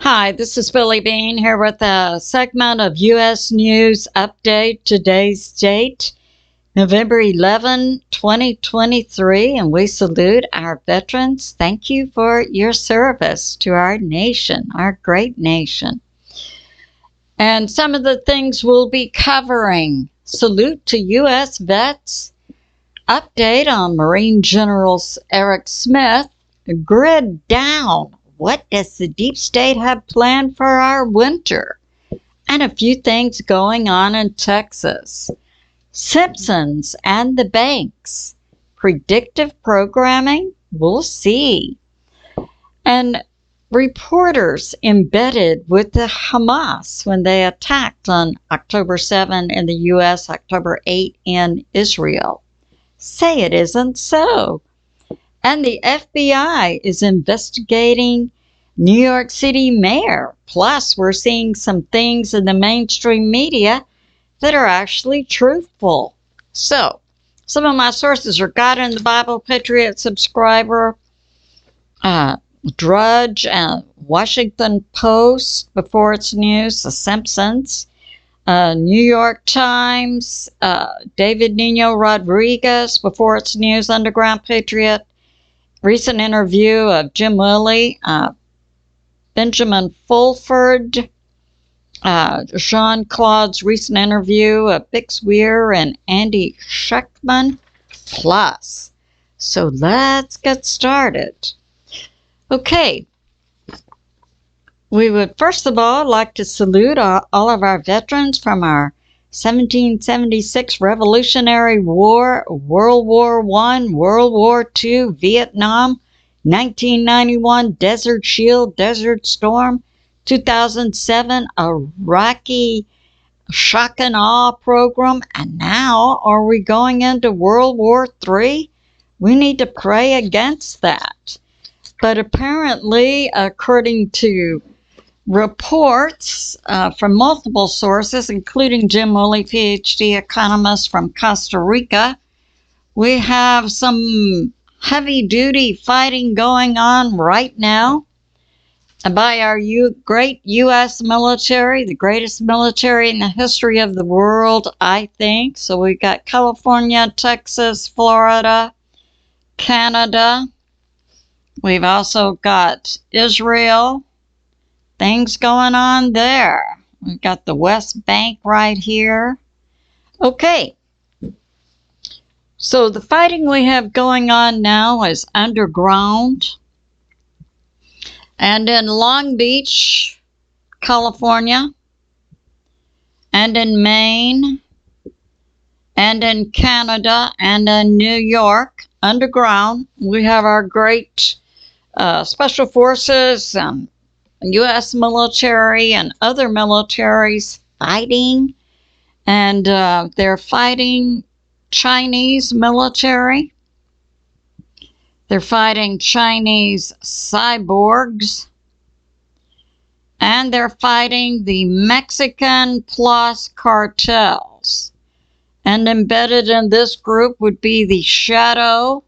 Hi, this is Billie Beene here with a segment of US News Update. Today's date, November 11, 2023, and we salute our veterans. Thank you for your service to our nation, our great nation. And some of the things we'll be covering: salute to US vets, update on Marine General Eric Smith, grid down. What does the deep state have planned for our winter? And a few things going on in Texas. Simpsons and the banks. Predictive programming? We'll see. And reporters embedded with the Hamas when they attacked on October 7 in the U.S., October 8 in Israel. Say it isn't so. And the FBI is investigating New York City mayor. Plus, we're seeing some things in the mainstream media that are actually truthful. So, some of my sources are God in the Bible, Patriot subscriber, Drudge, Washington Post, Beforeitsnews, The Simpsons, New York Times, David Nino Rodriguez, Beforeitsnews, Underground Patriot, recent interview of Jim Willie, Benjamin Fulford, Jean-Claude's recent interview of Bix Weir and Andy Schectman, plus. So let's get started. Okay. We would first of all like to salute all of our veterans from our 1776 Revolutionary War, World War I, World War II, Vietnam, 1991 Desert Shield, Desert Storm, 2007 Iraqi Shock and Awe program, and now are we going into World War III? We need to pray against that. But apparently, according to reports from multiple sources, including Jim Willie, PhD economist from Costa Rica, we have some heavy-duty fighting going on right now by our great U.S. military, the greatest military in the history of the world, I think. So we've got California, Texas, Florida, Canada. We've also got Israel. Things going on there. We've got the West Bank right here. Okay. So the fighting we have going on now is underground. And in Long Beach, California, and in Maine, and in Canada, and in New York, underground, we have our great special forces, U.S. military and other militaries fighting, and they're fighting Chinese military. They're fighting Chinese cyborgs, and they're fighting the Mexican plus cartels. And embedded in this group would be the shadow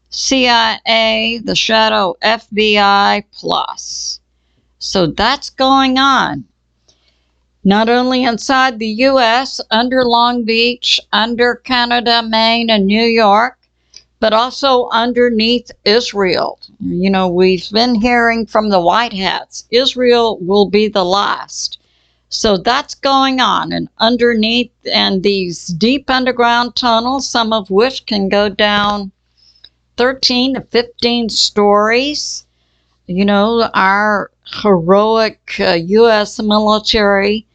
CIA, the shadow FBI plus. So that's going on. Not only inside the U.S., under Long Beach, under Canada, Maine, and New York, but also underneath Israel. You know, we've been hearing from the White Hats, Israel will be the last. So that's going on. And underneath, and these deep underground tunnels, some of which can go down 13 to 15 stories. You know, our heroic U.S. military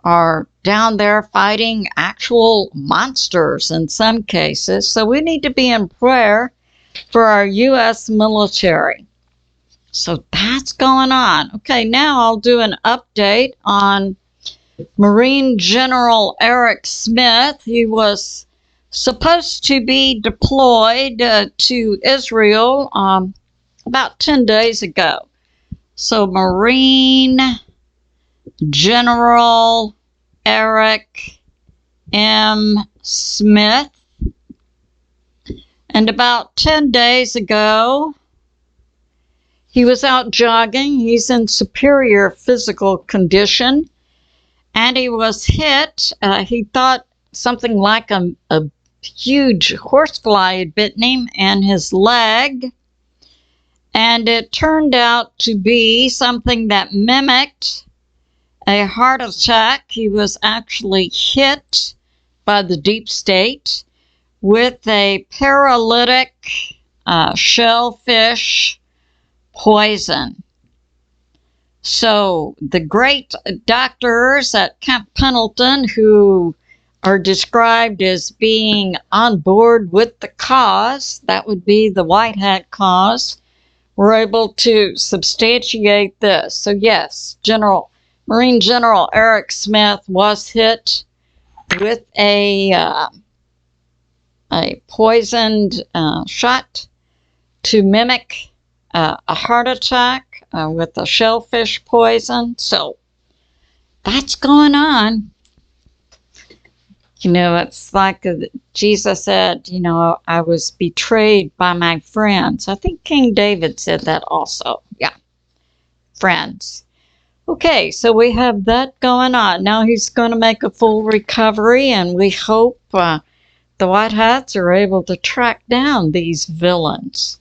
are down there fighting actual monsters in some cases. So we need to be in prayer for our U.S. military. So that's going on. Okay, now I'll do an update on Marine General Eric Smith. He was supposed to be deployed to Israel about 10 days ago. So Marine General Eric M. Smith. And about 10 days ago, He was out jogging. He's in superior physical condition. And he was hit. He thought something like a huge horsefly had bitten him in his leg. And it turned out to be something that mimicked a heart attack. He was actually hit by the deep state with a paralytic shellfish poison. So the great doctors at Camp Pendleton, who are described as being on board with the cause, that would be the white hat cause, were able to substantiate this. So yes, Marine General Eric Smith was hit with a poisoned shot to mimic a heart attack with a shellfish poison. So that's going on. You know, it's like Jesus said, you know, I was betrayed by my friends. I think King David said that also. Yeah, friends. Okay, so we have that going on. Now he's going to make a full recovery, and we hope the White Hats are able to track down these villains.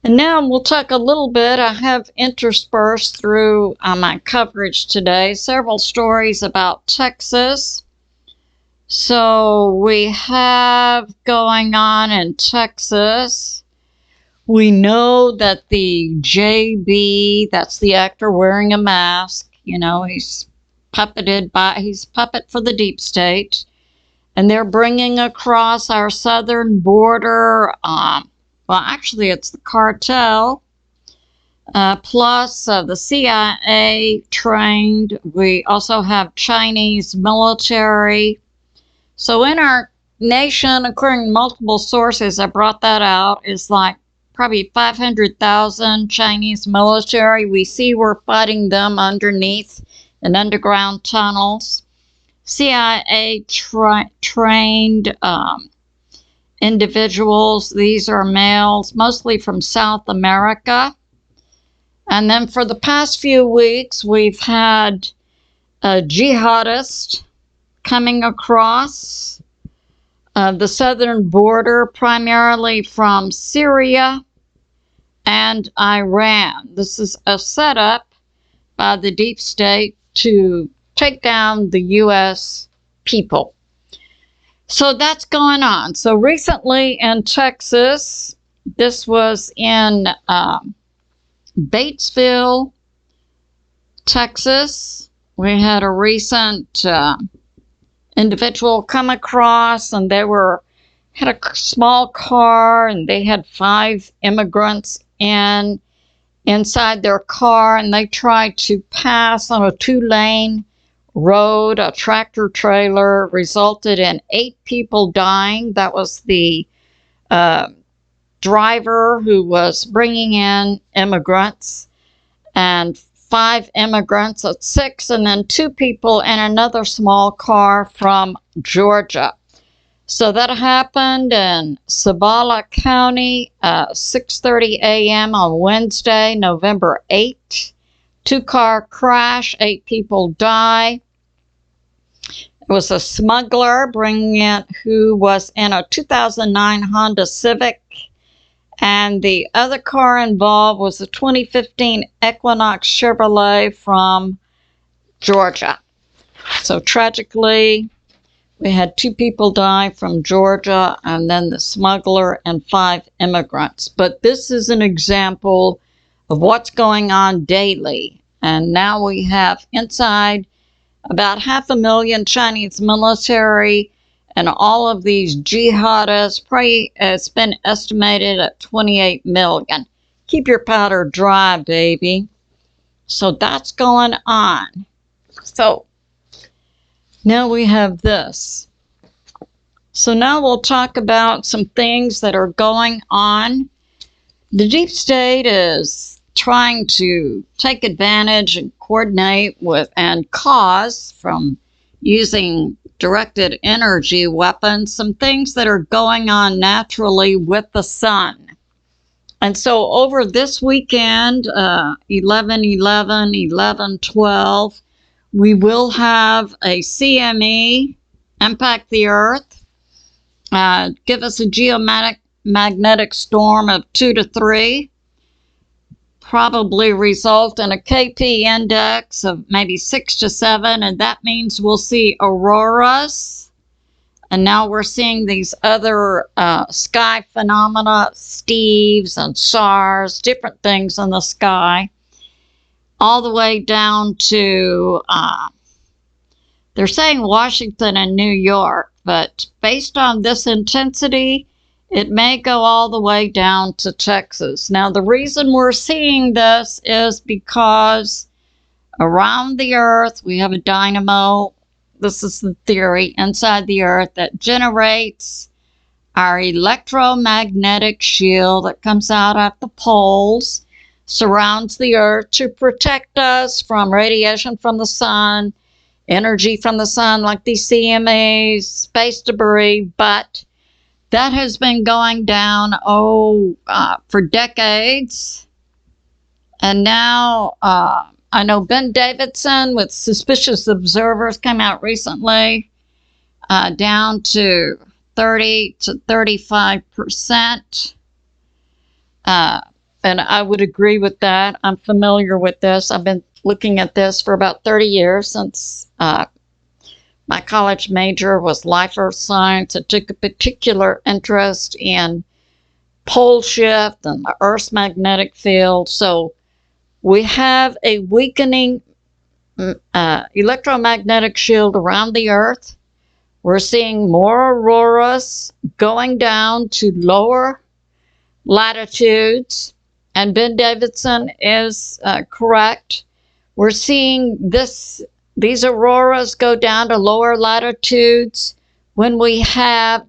And now we'll talk a little bit. I have interspersed through my coverage today several stories about Texas. So we have going on in Texas. We know that the JB, that's the actor wearing a mask, you know, he's puppet for the deep state. And they're bringing across our southern border, well, actually it's the cartel, plus the CIA trained. We also have Chinese military. So in our nation, according to multiple sources, I brought that out, is like probably 500,000 Chinese military. We see we're fighting them underneath in underground tunnels. CIA trained individuals. These are males, mostly from South America. And then for the past few weeks, we've had a jihadist coming across the southern border, primarily from Syria and Iran. This is a setup by the deep state to take down the U.S. people. So that's going on. So recently in Texas, this was in Batesville, Texas. We had a recent individual come across, and they had a small car, and they had 5 immigrants inside their car, and they tried to pass on a 2-lane road. A tractor trailer resulted in 8 people dying. That was the driver who was bringing in immigrants, and 5 immigrants at 6, and then 2 people in another small car from Georgia. So that happened in Sabala County, 6:30 a.m. on Wednesday, November 8th. 2-car crash, 8 people die. It was a smuggler who was in a 2009 Honda Civic. And the other car involved was a 2015 Equinox Chevrolet from Georgia. So tragically, we had 2 people die from Georgia, and then the smuggler and 5 immigrants. But this is an example of what's going on daily. And now we have inside about 500,000 Chinese military, and all of these jihadists. Probably it's been estimated at 28 million. Keep your powder dry, baby. So that's going on. So now we have this. So now we'll talk about some things that are going on. The deep state is trying to take advantage and coordinate with and cause from using directed energy weapons, some things that are going on naturally with the sun. And so over this weekend, 11/11, 11/12, we will have a CME impact the Earth, give us a geomagnetic storm of 2 to 3, probably result in a KP index of maybe 6 to 7, and that means we'll see auroras. And now we're seeing these other sky phenomena, Steves and SARS, different things in the sky, all the way down to, they're saying Washington and New York, but based on this intensity, it may go all the way down to Texas. Now, the reason we're seeing this is because around the Earth, we have a dynamo. This is the theory inside the Earth that generates our electromagnetic shield that comes out at the poles, surrounds the Earth to protect us from radiation from the sun, energy from the sun like these CMEs, space debris, but that has been going down, for decades. And now, I know Ben Davidson with Suspicious Observers came out recently, down to 30 to 35%. And I would agree with that. I'm familiar with this. I've been looking at this for about 30 years since my college major was life earth science. I took a particular interest in pole shift and the Earth's magnetic field. So we have a weakening electromagnetic shield around the Earth. We're seeing more auroras going down to lower latitudes. And Ben Davidson is correct. We're seeing these auroras go down to lower latitudes when we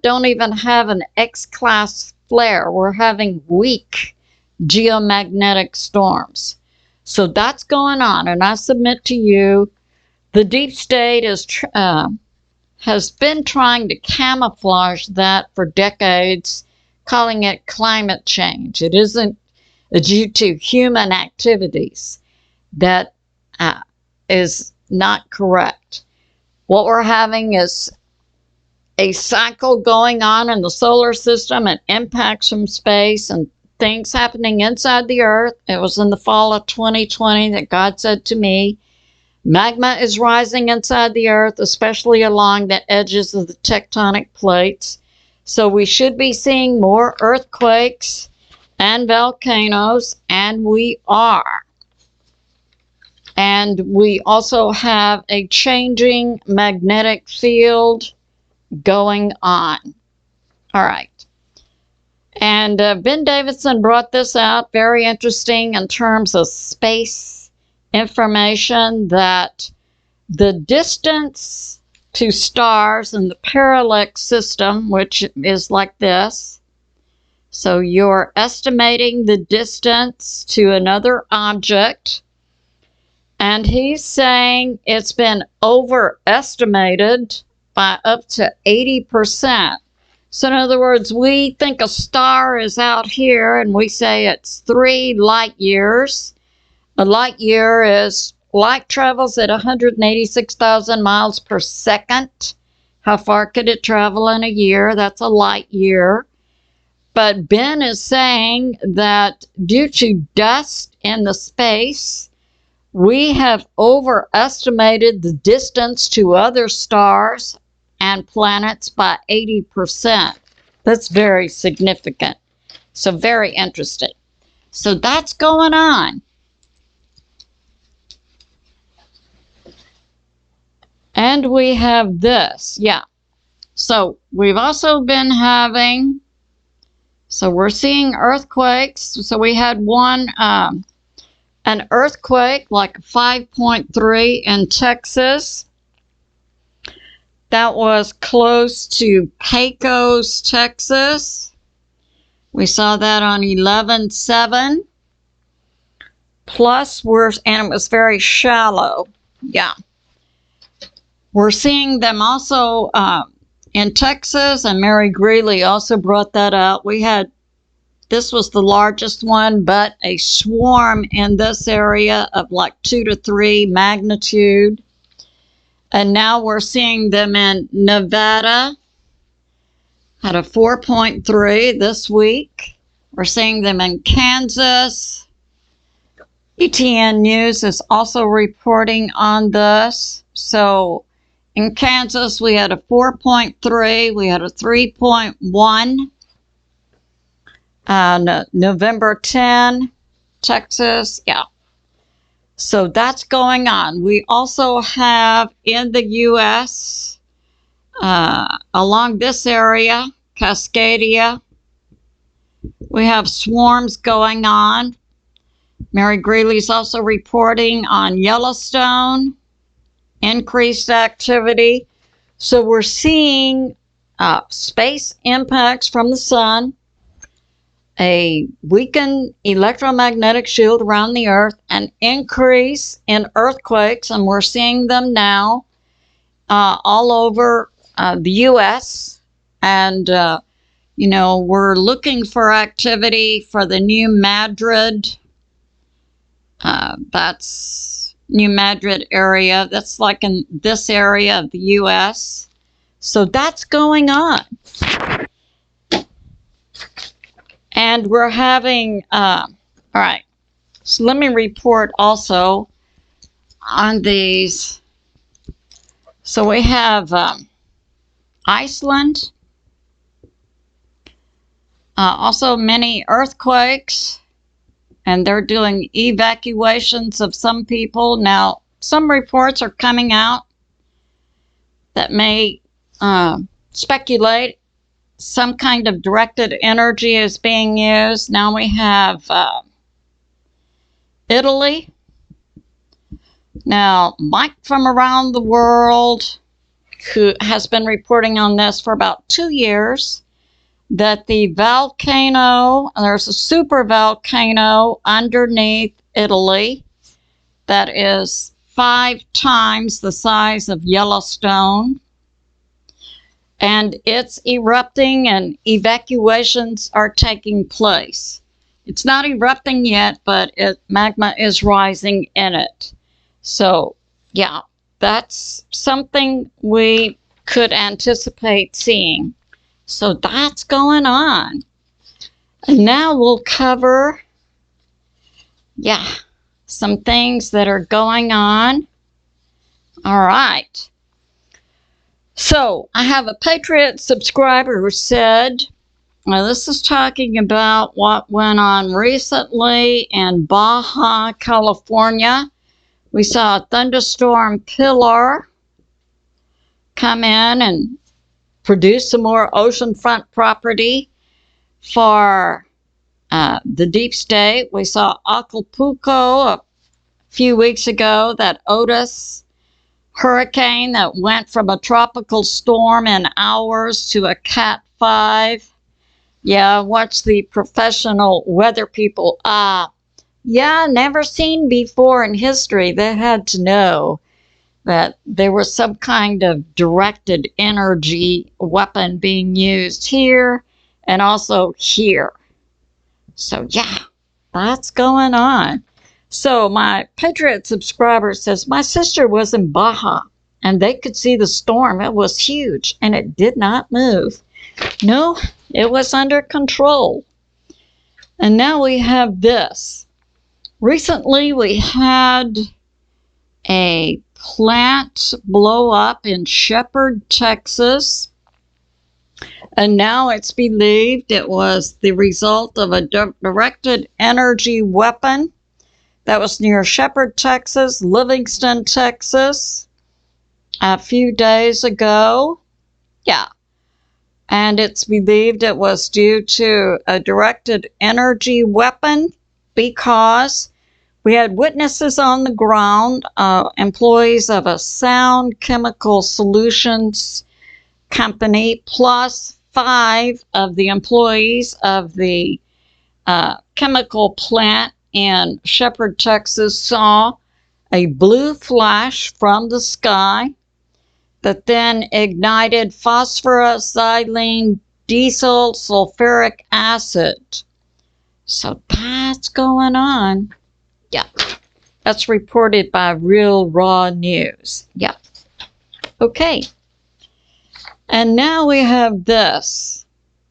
don't even have an X-class flare. We're having weak geomagnetic storms. So that's going on, and I submit to you, the deep state has been trying to camouflage that for decades, calling it climate change. It isn't due to human activities. That is not correct. What we're having is a cycle going on in the solar system and impacts from space and things happening inside the Earth. It was in the fall of 2020 that God said to me, magma is rising inside the Earth, especially along the edges of the tectonic plates. So we should be seeing more earthquakes and volcanoes, and we are. And we also have a changing magnetic field going on. All right. And Ben Davidson brought this out, very interesting in terms of space information, that the distance to stars in the parallax system, which is like this. So you're estimating the distance to another object. And he's saying it's been overestimated by up to 80%. So in other words, we think a star is out here and we say it's 3 light years. A light year is light travels at 186,000 miles per second. How far could it travel in a year? That's a light year. But Ben is saying that due to dust in the space, we have overestimated the distance to other stars and planets by 80%. That's very significant. So very interesting. So that's going on. And we have this. Yeah. So we've also been having, so we're seeing earthquakes. So we had one, an earthquake like 5.3 in Texas. That was close to Pecos, Texas. We saw that on 11/7. Plus, and it was very shallow. Yeah. We're seeing them also in Texas, and Mary Greeley also brought that out. We had this was the largest one, but a swarm in this area of like 2 to 3 magnitude. And now we're seeing them in Nevada at a 4.3 this week. We're seeing them in Kansas. ETN News is also reporting on this. So in Kansas, we had a 4.3, we had a 3.1. November 10, Texas, yeah. So that's going on. We also have in the U.S., along this area, Cascadia, we have swarms going on. Mary Greeley's also reporting on Yellowstone, increased activity. So we're seeing space impacts from the sun, a weakened electromagnetic shield around the Earth, an increase in earthquakes, and we're seeing them now all over the U.S. And, you know, we're looking for activity for the New Madrid. That's New Madrid area. That's like in this area of the U.S. So that's going on. And we're having, all right, so let me report also on these. So we have Iceland, also many earthquakes, and they're doing evacuations of some people. Now, some reports are coming out that may speculate some kind of directed energy is being used. Now we have Italy. Now, Mike from around the world, who has been reporting on this for about 2 years, that the volcano, there's a super volcano underneath Italy that is 5 times the size of Yellowstone. And it's erupting and evacuations are taking place. It's not erupting yet, but magma is rising in it. So, yeah, that's something we could anticipate seeing. So that's going on. And now we'll cover, yeah, some things that are going on. All right. So I have a Patriot subscriber who said, well, this is talking about what went on recently in Baja, California. We saw a thunderstorm pillar come in and produce some more oceanfront property for the deep state. We saw Acapulco a few weeks ago, that Otis hurricane that went from a tropical storm in hours to a Cat 5. Yeah, watch the professional weather people. Yeah, never seen before in history. They had to know that there was some kind of directed energy weapon being used here and also here. So yeah, that's going on. So my Patriot subscriber says, my sister was in Baja and they could see the storm. It was huge and it did not move. No, it was under control. And now we have this. Recently we had a plant blow up in Shepherd, Texas. And now it's believed it was the result of a directed energy weapon that was near Shepherd, Texas, Livingston, Texas, a few days ago. Yeah. And it's believed it was due to a directed energy weapon because we had witnesses on the ground, employees of a sound chemical solutions company, plus 5 of the employees of the chemical plant in Shepherd, Texas, saw a blue flash from the sky that then ignited phosphorus, xylene, diesel, sulfuric acid. So that's going on. Yeah. That's reported by Real Raw News. Yeah. Okay. And now we have this.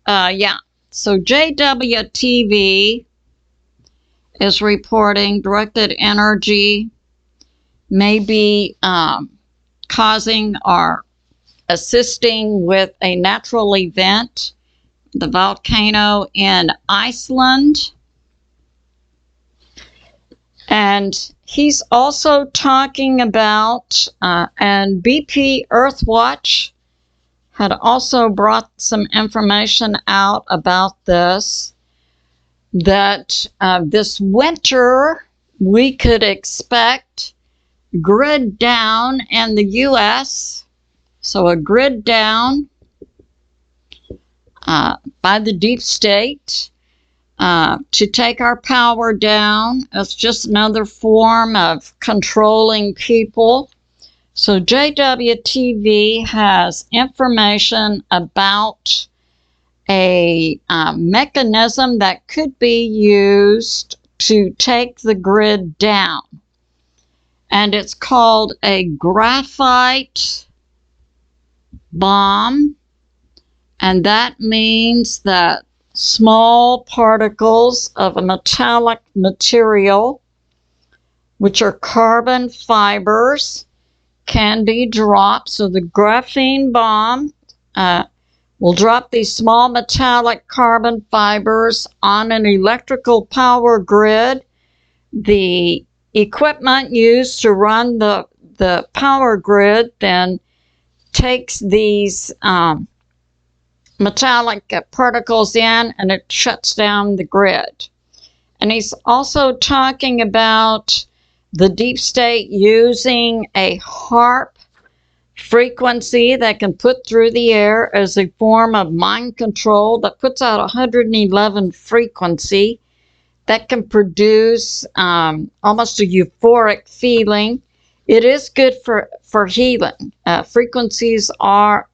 So JwTv is reporting directed energy may be causing or assisting with a natural event, the volcano in Iceland. And he's also talking about, and BP Earthwatch had also brought some information out about this, that this winter we could expect grid down in the U.S., so a grid down by the deep state to take our power down. It's just another form of controlling people. So JwTv has information about a mechanism that could be used to take the grid down. And it's called a graphite bomb. And that means that small particles of a metallic material, which are carbon fibers, can be dropped. So the graphene bomb will drop these small metallic carbon fibers on an electrical power grid. The equipment used to run the power grid then takes these metallic particles in, and it shuts down the grid. And he's also talking about the deep state using a HAARP frequency that can put through the air as a form of mind control that puts out 111 frequency that can produce almost a euphoric feeling. It is good for healing. Frequencies are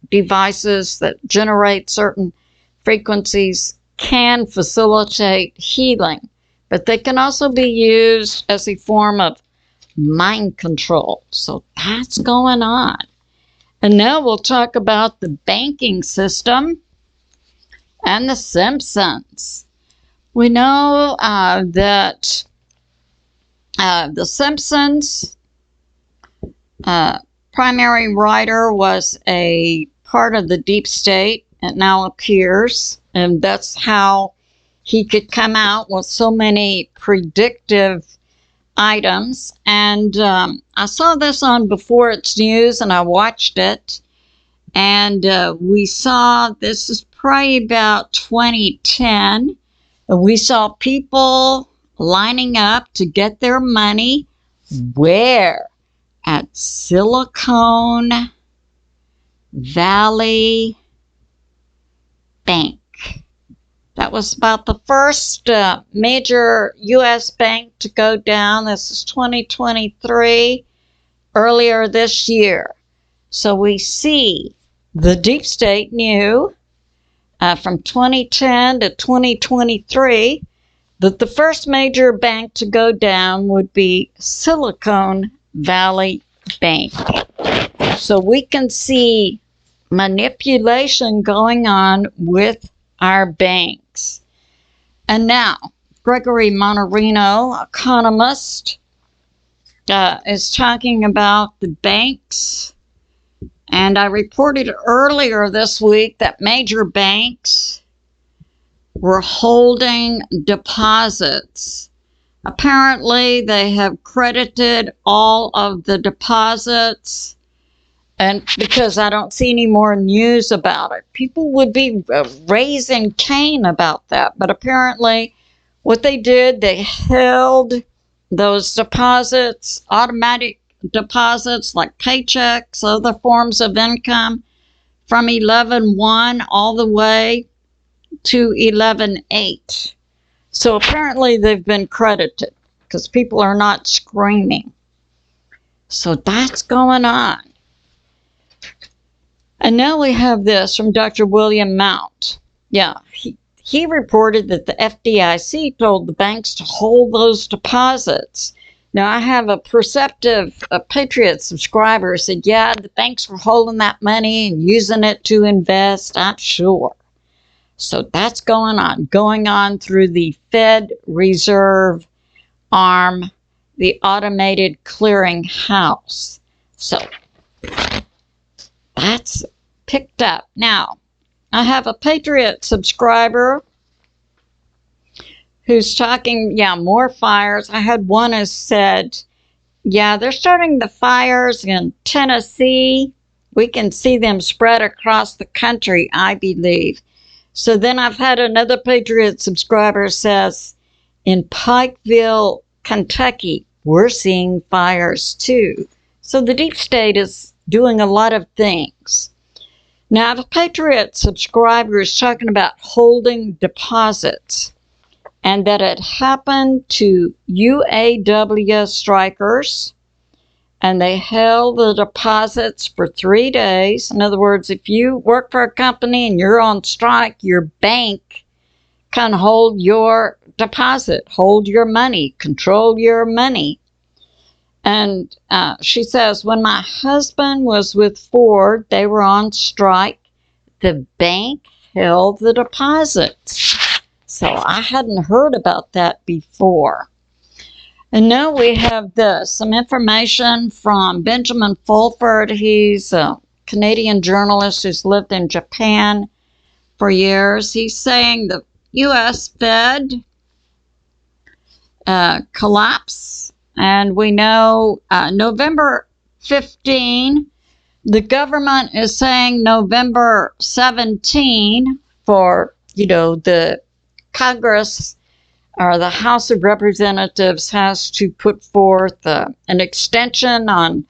devices that generate certain frequencies, can facilitate healing, but they can also be used as a form of mind control. So that's going on. And now we'll talk about the banking system and the Simpsons. We know that the Simpsons primary writer was a part of the deep state. It now appears, and that's how he could come out with so many predictive items. And I saw this on Beforeitsnews, and I watched it, and we saw, this is probably about 2010, we saw people lining up to get their money where? At Silicon Valley Bank. That was about the first major U.S. bank to go down. This is 2023, earlier this year. So we see the deep state knew from 2010 to 2023 that the first major bank to go down would be Silicon Valley Bank. So we can see manipulation going on with our banks. And now, Gregory Monterino, economist, is talking about the banks. And I reported earlier this week that major banks were holding deposits. Apparently, they have credited all of the deposits, and because I don't see any more news about it, people would be raising Cain about that. But apparently, what they did, they held those deposits, automatic deposits like paychecks, other forms of income, from 11/1 all the way to 11/8. So apparently they've been credited because people are not screaming. So that's going on. And now we have this from Dr. William Mount. Yeah, he reported that the FDIC told the banks to hold those deposits. Now, I have a Patriot subscriber who said, yeah, the banks were holding that money and using it to invest, I'm sure. So that's going on through the Fed Reserve arm, the automated clearing house. So that's picked up. Now, I have a Patriot subscriber who's talking, more fires. I had one who said, they're starting the fires in Tennessee. We can see them spread across the country, I believe. So then I've had another Patriot subscriber says, in Pikeville, Kentucky, we're seeing fires too. So the deep state is doing a lot of things. Now, the Patriot subscriber is talking about holding deposits, and that it happened to UAW strikers, and they held the deposits for 3 days. In other words, if you work for a company and you're on strike, your bank can hold your deposit, hold your money, control your money. And she says, when my husband was with Ford, they were on strike. The bank held the deposits. So I hadn't heard about that before. And now we have some information from Benjamin Fulford. He's a Canadian journalist who's lived in Japan for years. He's saying the U.S. Fed collapse. And we know November 15, the government is saying November 17 for, the Congress or the House of Representatives has to put forth an extension on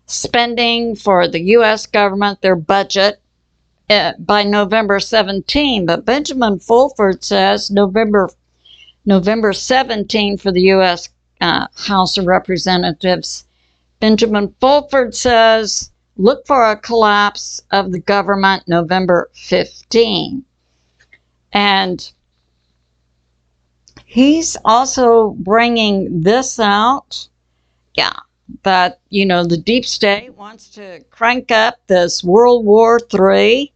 spending for the U.S. government, their budget, by November 17. But Benjamin Fulford says November 17 for the U.S. House of Representatives. Benjamin Fulford says, look for a collapse of the government November 15. And he's also bringing this out, that, the deep state wants to crank up this World War III,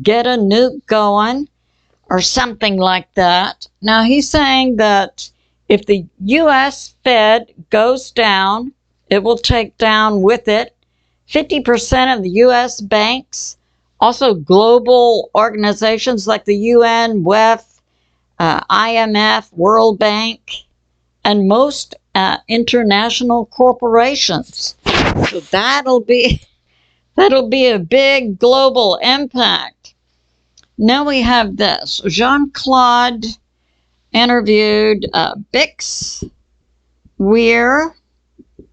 get a nuke going, or something like that. Now, he's saying that if the U.S. Fed goes down, it will take down with it 50% of the U.S. banks, also global organizations like the UN, WEF, IMF, World Bank, and most international corporations. So that'll be a big global impact. Now we have this. Jean-Claude interviewed Bix Weir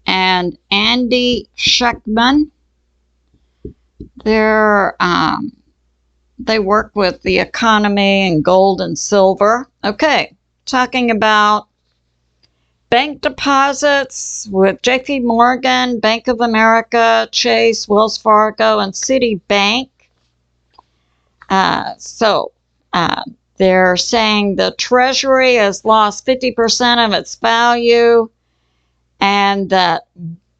and Andy Schectman. They work with the economy and gold and silver. Okay, talking about bank deposits with JP Morgan, Bank of America, Chase, Wells Fargo, and Citibank. They're saying the Treasury has lost 50% of its value, and that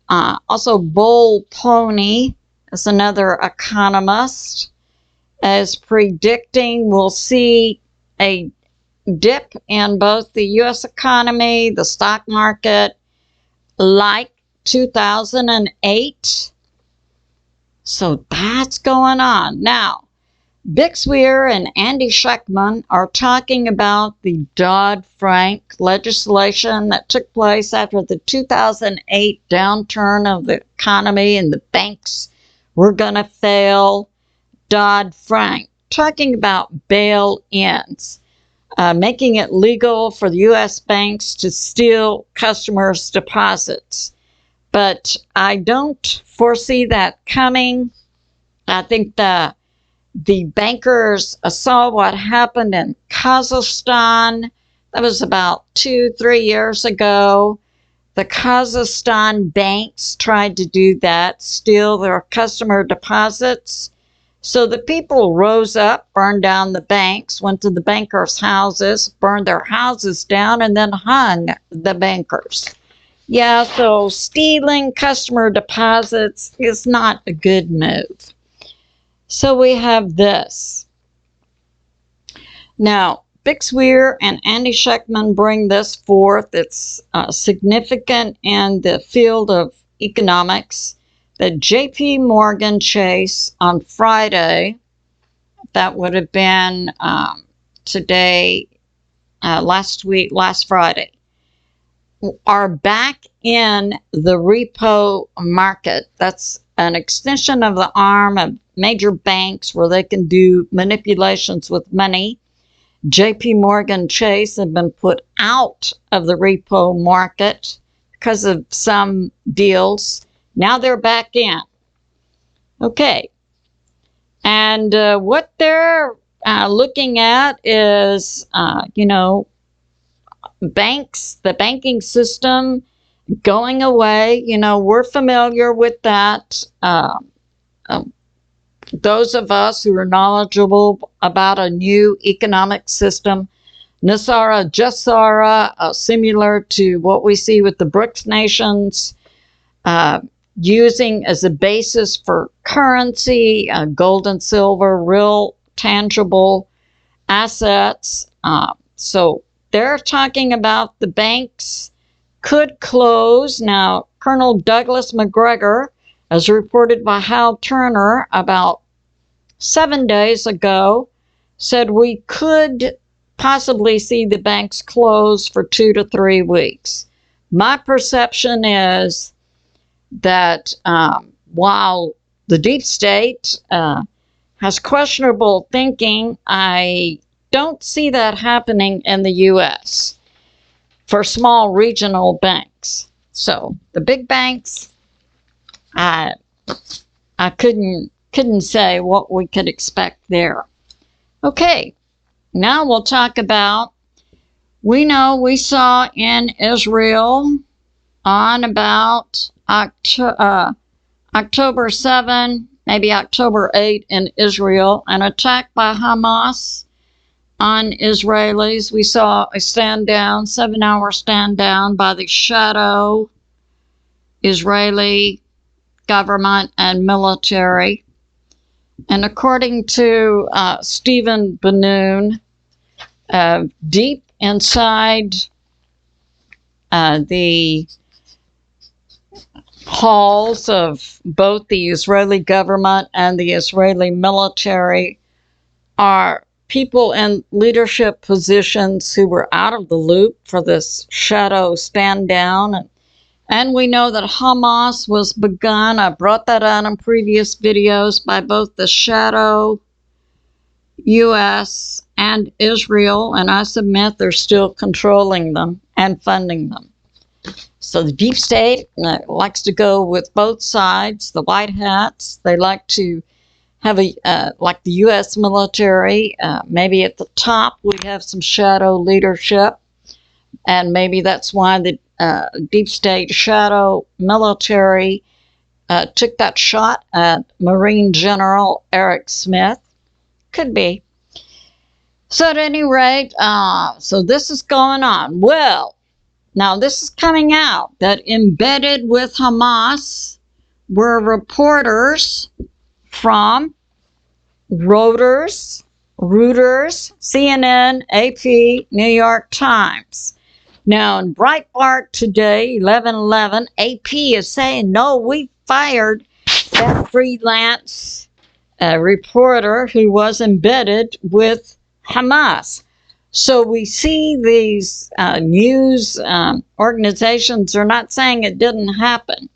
also Bull Pony is another economist, is predicting we'll see a dip in both the U.S. economy, the stock market, like 2008. So that's going on. Now, Bix Weir and Andy Schectman are talking about the Dodd-Frank legislation that took place after the 2008 downturn of the economy and the banks were going to fail. Dodd-Frank, talking about bail-ins, making it legal for the U.S. banks to steal customers' deposits. But I don't foresee that coming. I think the bankers saw what happened in Kazakhstan. That was about 2-3 years ago. The Kazakhstan banks tried to do that, steal their customer deposits. So the people rose up, burned down the banks, went to the bankers' houses, burned their houses down, and then hung the bankers. Yeah, so stealing customer deposits is not a good move. So we have this. Now, Bix Weir and Andy Schectman bring this forth. It's significant in the field of economics that J.P. Morgan Chase on Friday, that would have been today, last Friday, are back in the repo market. That's an extension of the arm of major banks where they can do manipulations with money. J.P. Morgan Chase have been put out of the repo market because of some deals. Now they're back in. Okay. And what they're looking at is, banks, the banking system going away. We're familiar with that. Those of us who are knowledgeable about a new economic system, Nasara Jassara, similar to what we see with the BRICS nations, using as a basis for currency, gold and silver, real tangible assets. So they're talking about the banks could close. Now, Colonel Douglas McGregor, as reported by Hal Turner about 7 days ago, said we could possibly see the banks close for 2 to 3 weeks. My perception is that while the deep state has questionable thinking, I don't see that happening in the U.S. for small regional banks. So the big banks, I couldn't say what we could expect there. Okay, now we'll talk about, we saw in Israel on about October 7, maybe October 8 in Israel, an attack by Hamas on Israelis. We saw a 7-hour stand down by the shadow Israeli government and military. And according to Stephen Benoon, deep inside the halls of both the Israeli government and the Israeli military are people in leadership positions who were out of the loop for this shadow stand down. And we know that Hamas was begun, I brought that out in previous videos, by both the shadow U.S. and Israel, and I submit they're still controlling them and funding them. So the deep state likes to go with both sides, the white hats. They like to have like the U.S. military, maybe at the top we have some shadow leadership, and maybe that's why the deep state shadow military took that shot at Marine General Eric Smith. Could be. So at any rate, so this is going on. Well, now this is coming out that embedded with Hamas were reporters from Reuters, CNN, AP, New York Times. Now, in Breitbart today, 11/11, AP is saying, no, we fired that freelance reporter who was embedded with Hamas. So we see these news organizations are not saying it didn't happen.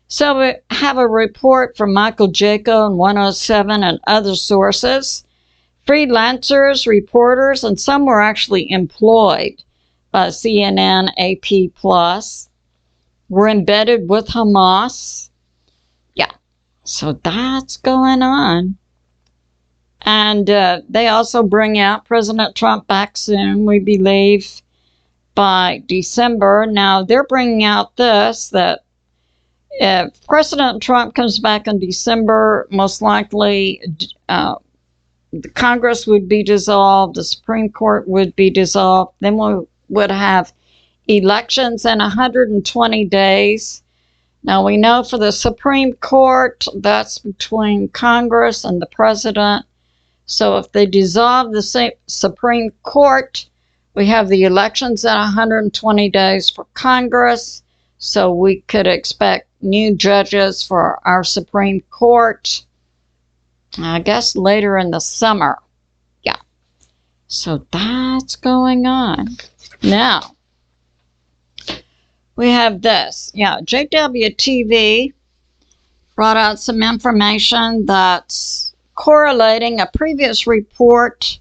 So we have a report from Michael Jaco and 107 and other sources. Freelancers, reporters, and some were actually employed by CNN, AP+, were embedded with Hamas. Yeah, so that's going on. And they also bring out President Trump back soon, we believe, by December. Now, they're bringing out this, that If President Trump comes back in December, most likely the Congress would be dissolved, the Supreme Court would be dissolved, then we would have elections in 120 days. Now we know for the Supreme Court, that's between Congress and the President. So if they dissolve the Supreme Court, we have the elections in 120 days for Congress. So we could expect new judges for our Supreme Court, I guess later in the summer. Yeah. So that's going on. Now, we have this. Yeah, JwTv brought out some information that's correlating a previous report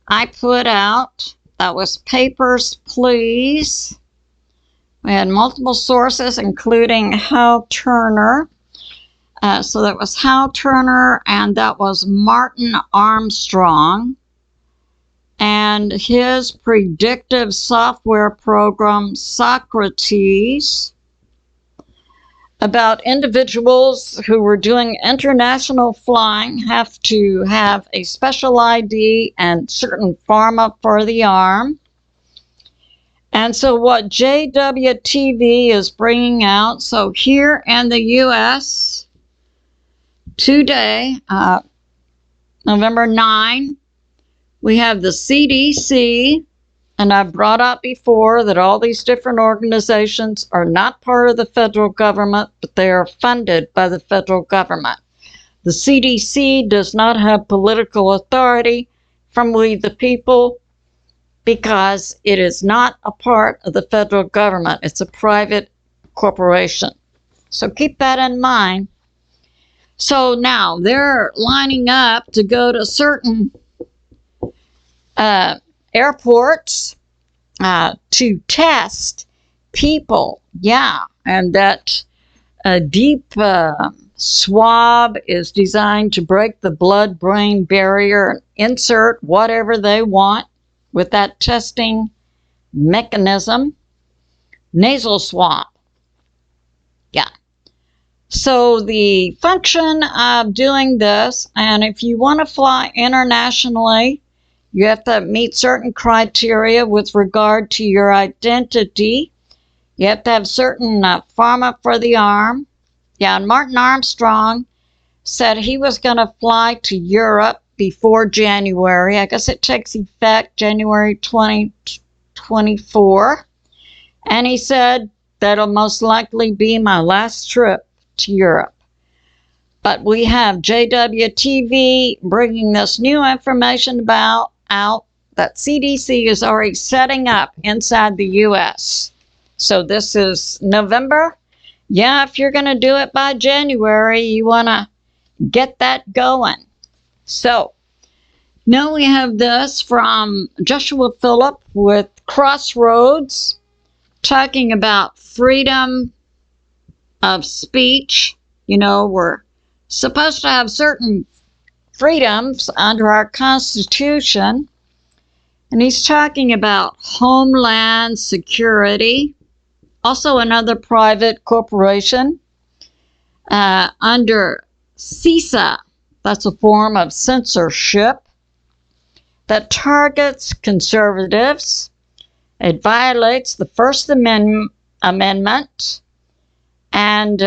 I put out. That was Papers, Please. We had multiple sources, including Hal Turner. So that was Hal Turner, and that was Martin Armstrong. And his predictive software program, Socrates, about individuals who were doing international flying have to have a special ID and certain pharma for the arm. And so what JwTv is bringing out, so here in the U.S., today, November 9, we have the CDC, and I've brought up before that all these different organizations are not part of the federal government, but they are funded by the federal government. The CDC does not have political authority from we the people because it is not a part of the federal government. It's a private corporation. So keep that in mind. So now they're lining up to go to certain airports to test people. Yeah, and that deep swab is designed to break the blood-brain barrier and insert whatever they want with that testing mechanism. Nasal swab. Yeah. So the function of doing this, and if you want to fly internationally, you have to meet certain criteria with regard to your identity. You have to have certain pharma for the arm. Yeah, and Martin Armstrong said he was going to fly to Europe before January. I guess it takes effect January 2024. And he said that'll most likely be my last trip to Europe. But we have JwTv bringing this new information out that CDC is already setting up inside the U.S. So this is November. Yeah, if you're going to do it by January, you want to get that going. So now we have this from Joshua Phillip with Crossroads, talking about freedom of speech. You know, we're supposed to have certain freedoms under our Constitution. And he's talking about Homeland Security, also another private corporation, under CISA. That's a form of censorship that targets conservatives. It violates the First Amendment. And,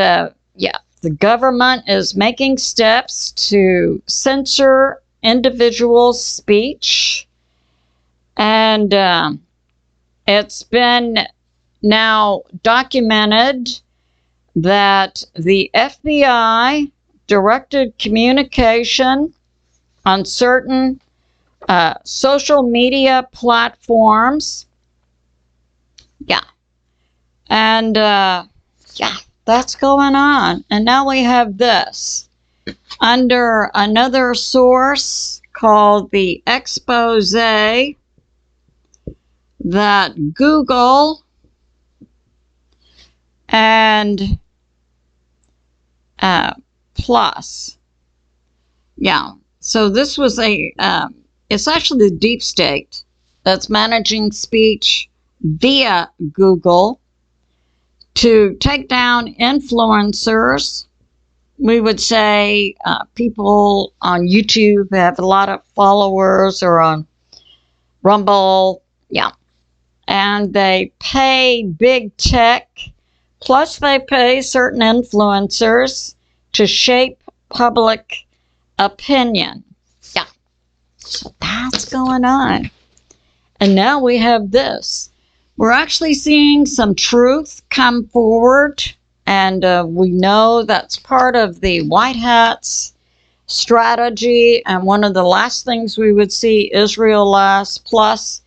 the government is making steps to censor individual speech. And it's been now documented that the FBI directed communication on certain social media platforms. Yeah. And, that's going on. And now we have this under another source called the expose that Google and Plus. Yeah. So this was it's actually the deep state that's managing speech via Google. to take down influencers. We would say people on YouTube have a lot of followers, or on Rumble, yeah. And they pay big tech, plus they pay certain influencers to shape public opinion. Yeah, so that's going on. And now we have this. We're actually seeing some truth come forward, and we know that's part of the White Hats strategy, and one of the last things we would see Israel last, plus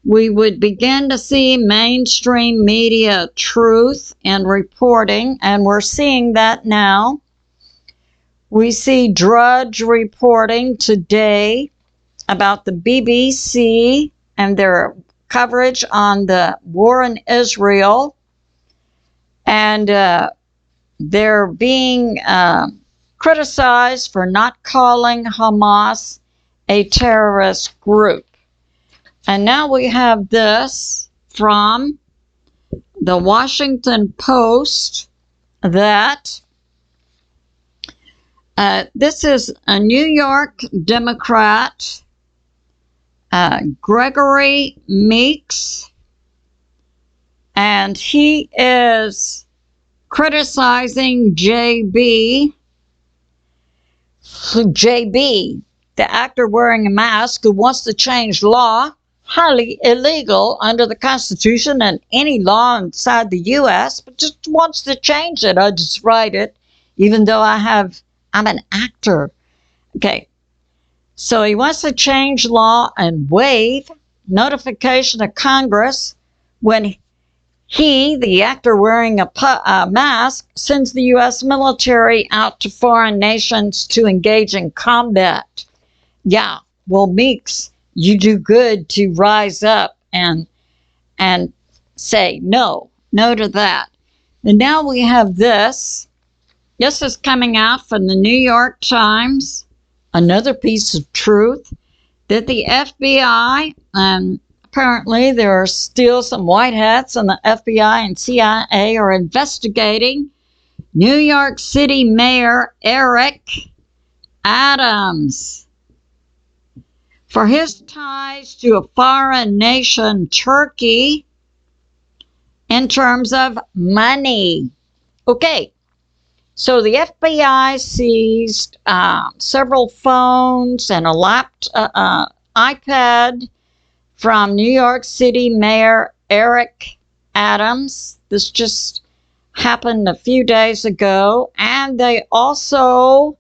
we would begin to see mainstream media truth and reporting, and we're seeing that now. We see Drudge reporting today about the BBC and their coverage on the war in Israel, and they're being criticized for not calling Hamas a terrorist group. And now we have this from the Washington Post that this is a New York Democrat, Gregory Meeks, and he is criticizing JB, the actor wearing a mask who wants to change law, highly illegal under the Constitution and any law inside the U.S., but just wants to change it. I just write it, even though I'm an actor. Okay, so he wants to change law and waive notification of Congress when he, the actor wearing a mask, sends the U.S. military out to foreign nations to engage in combat. Yeah, well, Meeks, you do good to rise up and say no to that. And now we have this. This is coming out from the New York Times, another piece of truth, that the FBI, apparently there are still some white hats, and the FBI and CIA are investigating New York City Mayor Eric Adams for his ties to a foreign nation, Turkey, in terms of money. Okay, so the FBI seized several phones and a iPad from New York City Mayor Eric Adams. This just happened a few days ago. And they also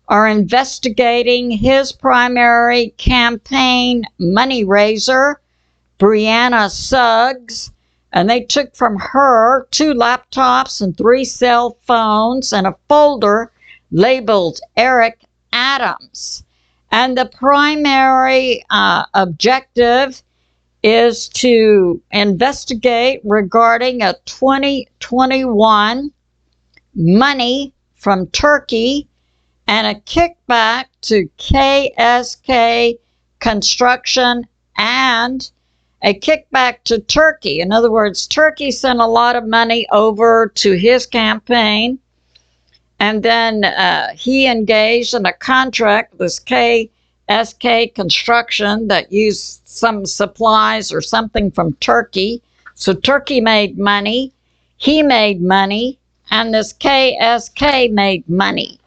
are investigating his primary campaign money raiser, Brianna Suggs. And they took from her 2 laptops and 3 cell phones and a folder labeled Eric Adams. And the primary objective is to investigate regarding a 2021 money from Turkey and a kickback to KSK Construction and a kickback to Turkey. In other words, Turkey sent a lot of money over to his campaign, and then he engaged in a contract with KSK Construction that used some supplies or something from Turkey. So Turkey made money, he made money, and this KSK made money,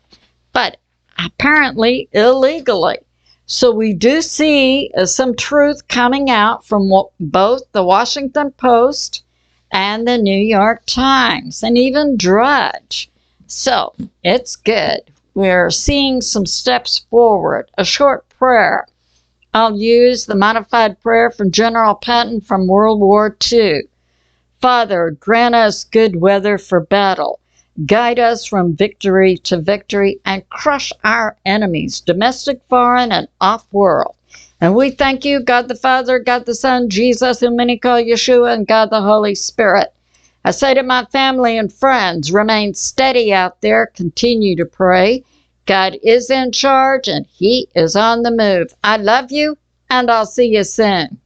but apparently illegally. So we do see some truth coming out from both the Washington Post and the New York Times, and even Drudge. So it's good. We're seeing some steps forward. A short prayer. I'll use the modified prayer from General Patton from World War II. Father, grant us good weather for battle. Guide us from victory to victory and crush our enemies, domestic, foreign, and off-world. And we thank you, God the Father, God the Son, Jesus, whom many call Yeshua, and God the Holy Spirit. I say to my family and friends, remain steady out there, continue to pray. God is in charge and He is on the move. I love you, and I'll see you soon.